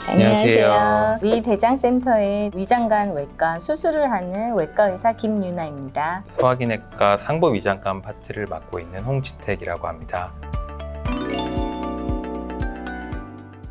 안녕하세요. 위대장센터의 위장관 외과 수술을 하는 외과 의사 김유나입니다. 소화기내과 상부위장관 파트를 맡고 있는 홍지택이라고 합니다.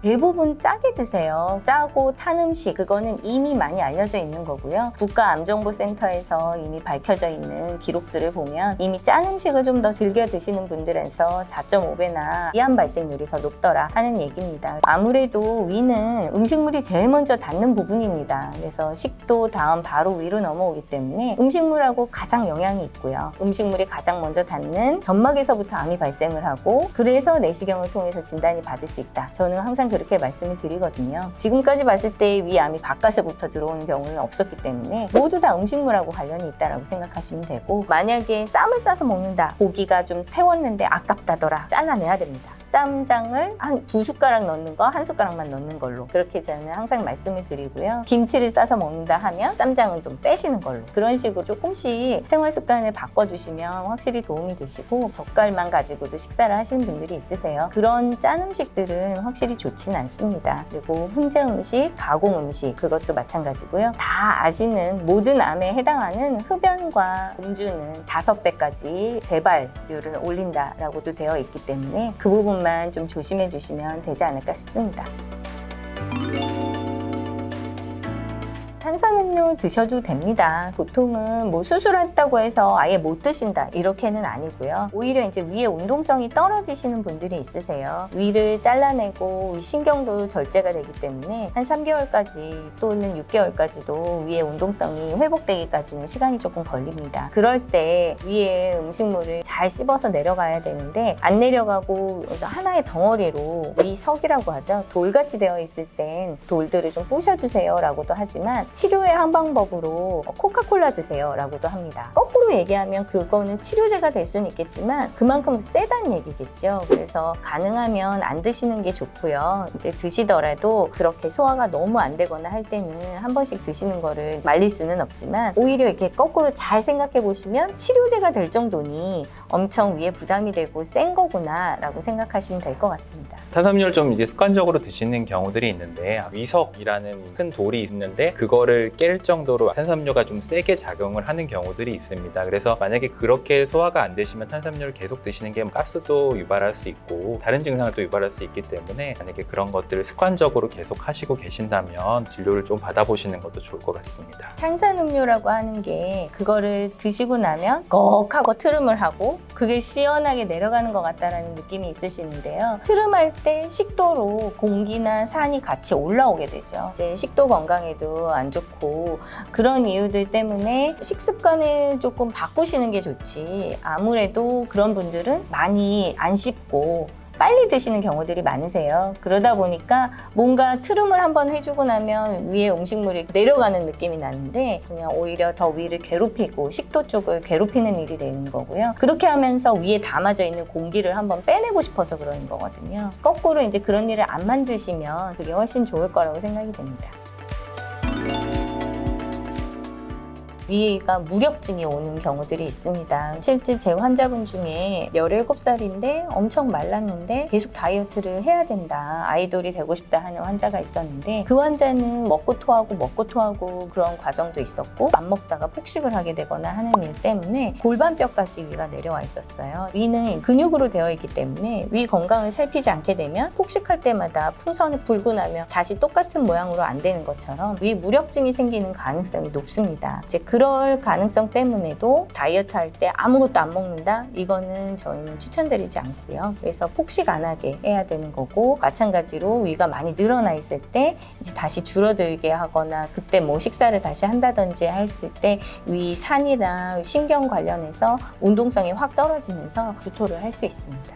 대부분 짜게 드세요. 짜고 탄 음식, 그거는 이미 많이 알려져 있는 거고요. 국가암정보센터에서 이미 밝혀져 있는 기록들을 보면 이미 짠 음식을 좀 더 즐겨 드시는 분들에서 4.5배나 위암 발생률이 더 높더라 하는 얘기입니다. 아무래도 위는 음식물이 제일 먼저 닿는 부분입니다. 그래서 식도 다음 바로 위로 넘어오기 때문에 음식물하고 가장 영향이 있고요. 음식물이 가장 먼저 닿는 점막에서부터 암이 발생을 하고, 그래서 내시경을 통해서 진단이 받을 수 있다. 저는 항상 그렇게 말씀을 드리거든요. 지금까지 봤을 때 위암이 바깥에부터 들어오는 경우는 없었기 때문에 모두 다 음식물하고 관련이 있다고 생각하시면 되고, 만약에 쌈을 싸서 먹는다, 고기가 좀 태웠는데 아깝다더라, 잘라내야 됩니다. 쌈장을 한 2숟가락 넣는 거, 1숟가락만 넣는 걸로, 그렇게 저는 항상 말씀을 드리고요. 김치를 싸서 먹는다 하면 쌈장은 좀 빼시는 걸로, 그런 식으로 조금씩 생활 습관을 바꿔주시면 확실히 도움이 되시고, 젓갈만 가지고도 식사를 하시는 분들이 있으세요. 그런 짠 음식들은 확실히 좋지는 않습니다. 그리고 훈제 음식, 가공 음식, 그것도 마찬가지고요. 다 아시는 모든 암에 해당하는 흡연과 음주는 5배까지 재발률을 올린다라고도 되어 있기 때문에 그 부분만 좀 조심해 주시면 되지 않을까 싶습니다. 탄산음료 드셔도 됩니다. 보통은 뭐 수술했다고 해서 아예 못 드신다, 이렇게는 아니고요. 오히려 이제 위의 운동성이 떨어지시는 분들이 있으세요. 위를 잘라내고 위 신경도 절제가 되기 때문에 한 3개월까지 또는 6개월까지도 위의 운동성이 회복되기까지는 시간이 조금 걸립니다. 그럴 때 위에 음식물을 잘 씹어서 내려가야 되는데 안 내려가고 하나의 덩어리로 위석이라고 하죠. 돌같이 되어 있을 땐 돌들을 좀 부셔주세요 라고도 하지만, 치료의 한 방법으로 코카콜라 드세요 라고도 합니다. 거꾸로 얘기하면 그거는 치료제가 될 수는 있겠지만 그만큼 세다는 얘기겠죠. 그래서 가능하면 안 드시는 게 좋고요. 이제 드시더라도 그렇게 소화가 너무 안 되거나 할 때는 한 번씩 드시는 거를 말릴 수는 없지만, 오히려 이렇게 거꾸로 잘 생각해 보시면 치료제가 될 정도니 엄청 위에 부담이 되고 센 거구나 라고 생각하시면 될 것 같습니다. 탄산음료를 좀 이제 습관적으로 드시는 경우들이 있는데, 위석이라는 큰 돌이 있는데 그거를 깰 정도로 탄산음료가 좀 세게 작용을 하는 경우들이 있습니다. 그래서 만약에 그렇게 소화가 안 되시면 탄산음료를 계속 드시는 게 가스도 유발할 수 있고 다른 증상을 또 유발할 수 있기 때문에, 만약에 그런 것들을 습관적으로 계속 하시고 계신다면 진료를 좀 받아보시는 것도 좋을 것 같습니다. 탄산음료라고 하는 게 그거를 드시고 나면 꺽하고 트름을 하고 그게 시원하게 내려가는 것 같다라는 느낌이 있으시는데요. 트름할 때 식도로 공기나 산이 같이 올라오게 되죠. 이제 식도 건강에도 안 좋고, 그런 이유들 때문에 식습관을 조금 바꾸시는 게 좋지, 아무래도 그런 분들은 많이 안 씹고 빨리 드시는 경우들이 많으세요. 그러다 보니까 뭔가 트름을 한번 해주고 나면 위에 음식물이 내려가는 느낌이 나는데 그냥 오히려 더 위를 괴롭히고 식도 쪽을 괴롭히는 일이 되는 거고요. 그렇게 하면서 위에 담아져 있는 공기를 한번 빼내고 싶어서 그러는 거거든요. 거꾸로 이제 그런 일을 안 만드시면 그게 훨씬 좋을 거라고 생각이 됩니다. 위가 무력증이 오는 경우들이 있습니다. 실제 제 환자분 중에 17살인데 엄청 말랐는데 계속 다이어트를 해야 된다, 아이돌이 되고 싶다 하는 환자가 있었는데, 그 환자는 먹고 토하고 그런 과정도 있었고, 안 먹다가 폭식을 하게 되거나 하는 일 때문에 골반뼈까지 위가 내려와 있었어요. 위는 근육으로 되어 있기 때문에 위 건강을 살피지 않게 되면 폭식할 때마다 풍선이 불고 나면 다시 똑같은 모양으로 안 되는 것처럼 위 무력증이 생기는 가능성이 높습니다. 이제 그럴 가능성 때문에도 다이어트 할 때 아무것도 안 먹는다? 이거는 저희는 추천드리지 않고요. 그래서 폭식 안 하게 해야 되는 거고, 마찬가지로 위가 많이 늘어나 있을 때 이제 다시 줄어들게 하거나 그때 뭐 식사를 다시 한다든지 했을 때 위 산이나 신경 관련해서 운동성이 확 떨어지면서 구토를 할 수 있습니다.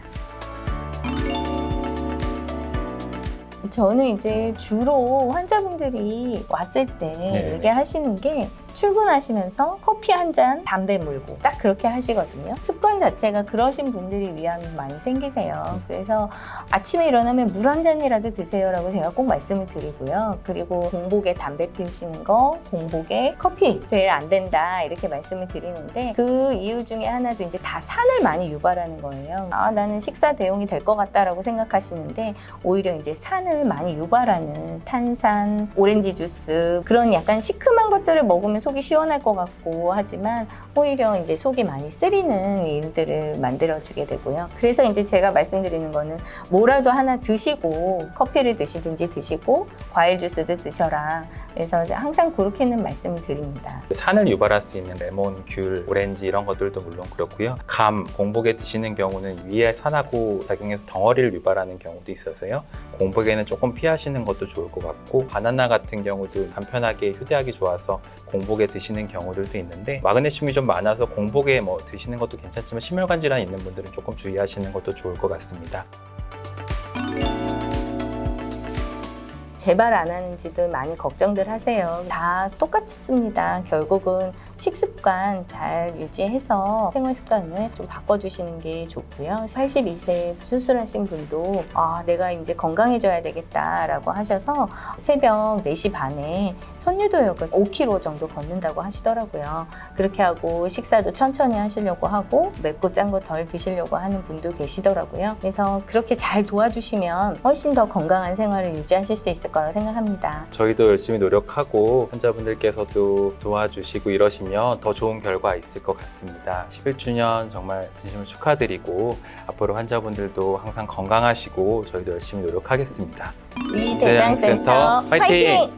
저는 이제 주로 환자분들이 왔을 때 얘기하시는 게 출근하시면서 커피 한 잔, 담배 물고 딱 그렇게 하시거든요. 습관 자체가 그러신 분들이 위암이 많이 생기세요. 그래서 아침에 일어나면 물 한 잔이라도 드세요라고 제가 꼭 말씀을 드리고요. 그리고 공복에 담배 피우시는 거, 공복에 커피 제일 안 된다 이렇게 말씀을 드리는데 그 이유 중에 하나도 이제 다 산을 많이 유발하는 거예요. 나는 식사 대용이 될 것 같다라고 생각하시는데 오히려 이제 산을 많이 유발하는 탄산, 오렌지 주스 그런 약간 시큼한 것들을 먹으면 속이 시원할 것 같고 하지만 오히려 이제 속이 많이 쓰리는 일들을 만들어주게 되고요. 그래서 이제 제가 말씀드리는 거는 뭐라도 하나 드시고 커피를 드시든지 드시고 과일 주스도 드셔라. 그래서 항상 그렇게는 말씀을 드립니다. 산을 유발할 수 있는 레몬, 귤, 오렌지 이런 것들도 물론 그렇고요. 감, 공복에 드시는 경우는 위에 산하고 작용해서 덩어리를 유발하는 경우도 있어서요. 공복에는 조금 피하시는 것도 좋을 것 같고 바나나 같은 경우도 간편하게 휴대하기 좋아서 공복에 드시는 경우들도 있는데 마그네슘이 좀 많아서 공복에 뭐 드시는 것도 괜찮지만 심혈관 질환이 있는 분들은 조금 주의하시는 것도 좋을 것 같습니다. 재발 안 하는지도 많이 걱정들 하세요. 다 똑같습니다. 결국은 식습관 잘 유지해서 생활 습관을 좀 바꿔주시는 게 좋고요. 82세 수술하신 분도 내가 이제 건강해져야 되겠다라고 하셔서 새벽 4시 반에 선유도역을 5km 정도 걷는다고 하시더라고요. 그렇게 하고 식사도 천천히 하시려고 하고 맵고 짠 거 덜 드시려고 하는 분도 계시더라고요. 그래서 그렇게 잘 도와주시면 훨씬 더 건강한 생활을 유지하실 수 있을 거라고 생각합니다. 저희도 열심히 노력하고 환자분들께서도 도와주시고 이러시면 더 좋은 결과 있을 것 같습니다. 11주년 정말 진심으로 축하드리고 앞으로 환자분들도 항상 건강하시고 저희도 열심히 노력하겠습니다. 위 대장센터 화이팅!